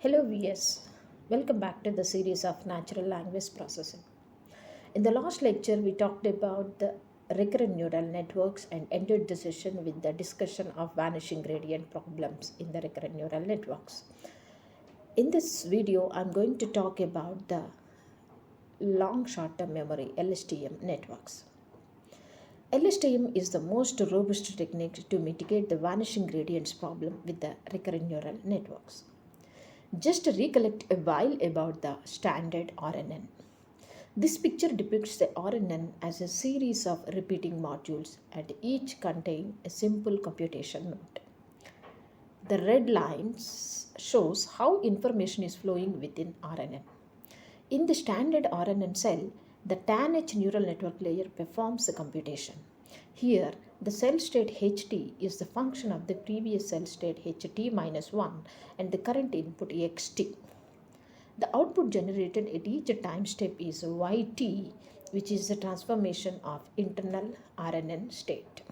Hello VS, welcome back to the series of natural language processing. In the last lecture, we talked about the recurrent neural networks and ended the session with the discussion of vanishing gradient problems in the recurrent neural networks. In this video, I'm going to talk about the long short-term memory LSTM networks. LSTM is the most robust technique to mitigate the vanishing gradients problem with the recurrent neural networks. Just recollect a while about the standard RNN. This picture depicts the RNN as a series of repeating modules and each contain a simple computation node. The red line shows how information is flowing within RNN. In the standard RNN cell, the TANH neural network layer performs the computation. Here, the cell state ht is the function of the previous cell state ht minus 1 and the current input xt. The output generated at each time step is yt, which is the transformation of internal RNN state.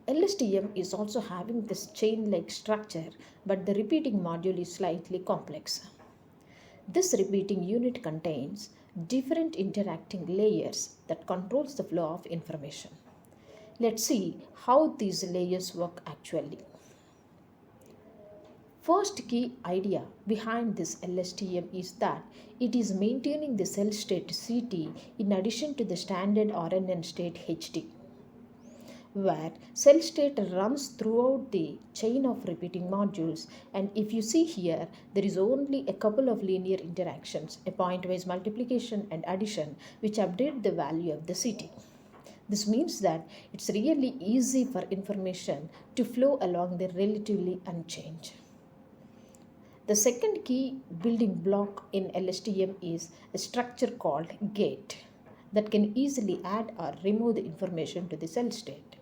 LSTM is also having this chain-like structure, but the repeating module is slightly complex. This repeating unit contains different interacting layers that controls the flow of information. Let's see how these layers work actually. First key idea behind this LSTM is that it is maintaining the cell state CT in addition to the standard RNN state HT, where cell state runs throughout the chain of repeating modules, and if you see here, there is only a couple of linear interactions, a pointwise multiplication and addition, which update the value of the CT. This means that it's really easy for information to flow along the relatively unchanged. The second key building block in LSTM is a structure called gate that can easily add or remove the information to the cell state.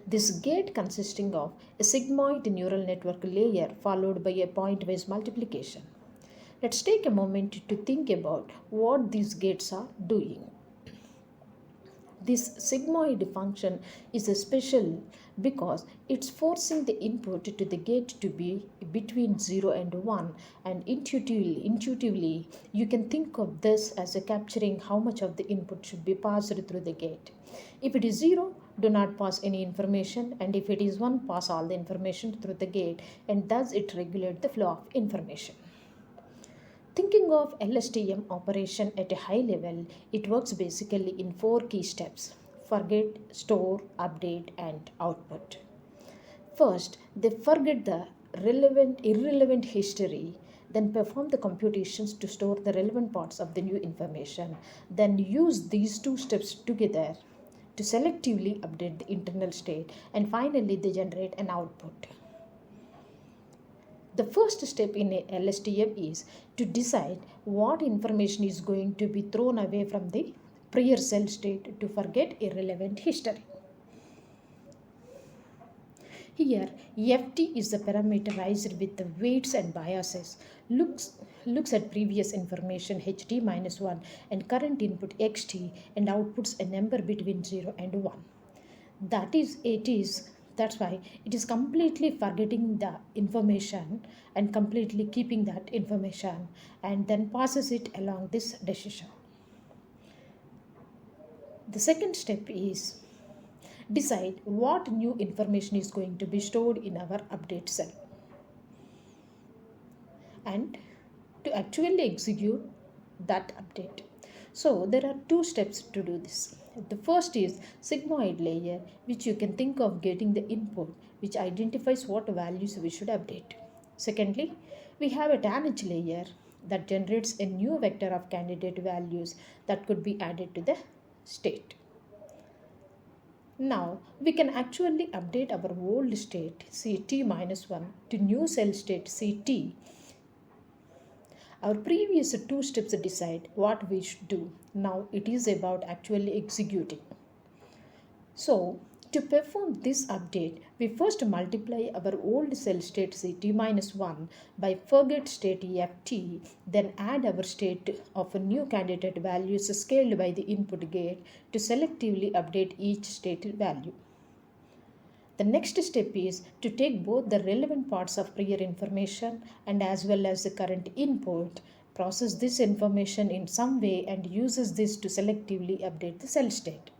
This gate consisting of a sigmoid neural network layer followed by a pointwise multiplication. Let's take a moment to think about what these gates are doing. This sigmoid function is special because it's forcing the input to the gate to be between 0 and 1, and intuitively you can think of this as capturing how much of the input should be passed through the gate. If it is 0, do not pass any information, and if it is 1, pass all the information through the gate, and thus it regulates the flow of information. Thinking of LSTM operation at a high level, it works basically in 4 key steps: forget, store, update, and output. First, they forget the irrelevant history, then perform the computations to store the relevant parts of the new information, then use these 2 steps together to selectively update the internal state, and finally they generate an output. The first step in a LSTM is to decide what information is going to be thrown away from the prior cell state to forget irrelevant history. Here, ft is the parameterized with the weights and biases, looks at previous information ht minus 1 and current input xt, and outputs a number between 0 and 1. That's why it is completely forgetting the information and completely keeping that information, and then passes it along this decision. The second step is decide what new information is going to be stored in our update cell, and to actually execute that update. So there are 2 steps to do this. The first is sigmoid layer, which you can think of getting the input, which identifies what values we should update. Secondly, we have a TANH layer that generates a new vector of candidate values that could be added to the state. Now we can actually update our old state ct minus 1 to new cell state ct. Our previous 2 steps decide what we should do. Now it is about actually executing. So to perform this update, we first multiply our old cell state ct minus 1 by forget state ft, then add our state of a new candidate values scaled by the input gate to selectively update each state value. The next step is to take both the relevant parts of prior information and as well as the current input, process this information in some way and uses this to selectively update the cell state.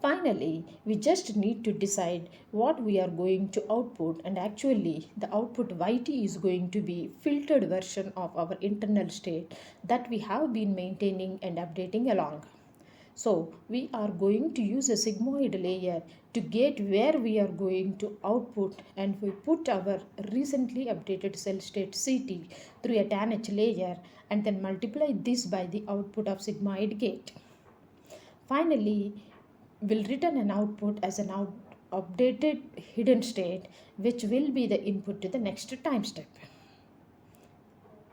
Finally, we just need to decide what we are going to output, and actually the output yt is going to be filtered version of our internal state that we have been maintaining and updating along. So we are going to use a sigmoid layer to get where we are going to output, and we put our recently updated cell state CT through a tanh layer and then multiply this by the output of sigmoid gate. Finally, we'll return an output as an updated hidden state, which will be the input to the next time step.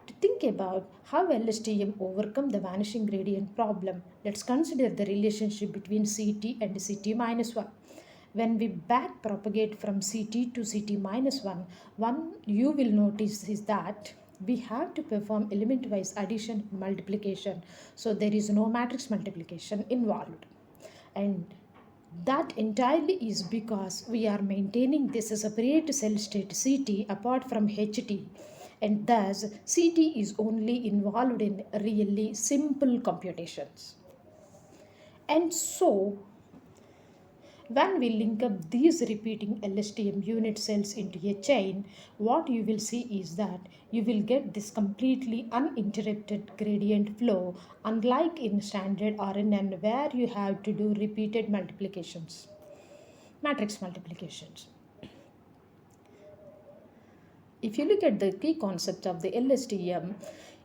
To think about how LSTM overcome the vanishing gradient problem, let's consider the relationship between CT and CT minus 1. When we back propagate from CT to CT minus 1, one you will notice is that we have to perform element-wise addition and multiplication, so there is no matrix multiplication involved. And that entirely is because we are maintaining this separate cell state CT apart from HT, and thus CT is only involved in really simple computations. And so when we link up these repeating LSTM unit cells into a chain, what you will see is that you will get this completely uninterrupted gradient flow, unlike in standard RNN where you have to do repeated multiplications, matrix multiplications. If you look at the key concept of the LSTM,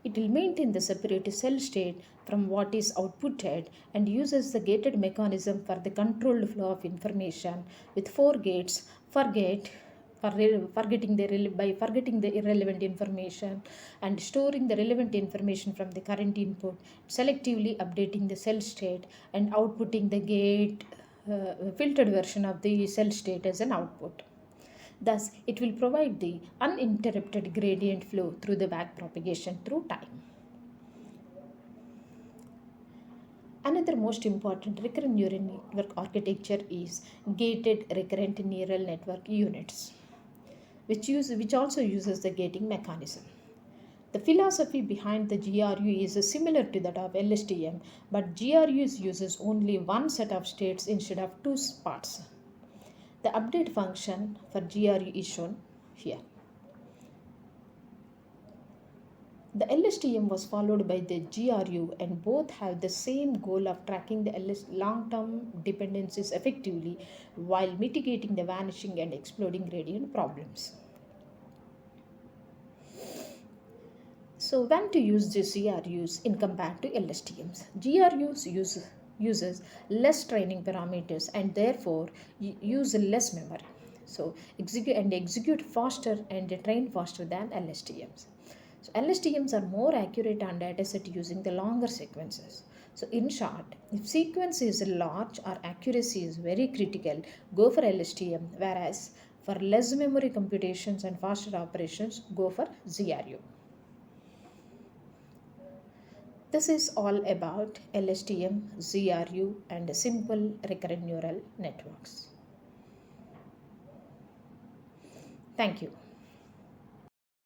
it will maintain the separate cell state from what is outputted and uses the gated mechanism for the controlled flow of information with 4 gates by forgetting the irrelevant information and storing the relevant information from the current input, selectively updating the cell state and outputting the gate filtered version of the cell state as an output. Thus, it will provide the uninterrupted gradient flow through the back propagation through time. Another most important recurrent neural network architecture is gated recurrent neural network units, which also uses the gating mechanism. The philosophy behind the GRU is similar to that of LSTM, but GRU uses only one set of states instead of 2 parts. The update function for GRU is shown here. The LSTM was followed by the GRU, and both have the same goal of tracking the long-term dependencies effectively while mitigating the vanishing and exploding gradient problems. So when to use the GRUs in compared to LSTMs? GRUs uses less training parameters and therefore use less memory. So execute faster and train faster than LSTMs. So LSTMs are more accurate on dataset using the longer sequences. So in short, if sequence is large or accuracy is very critical, go for LSTM, whereas for less memory computations and faster operations, go for GRU. This is all about LSTM, GRU, and simple recurrent neural networks. Thank you.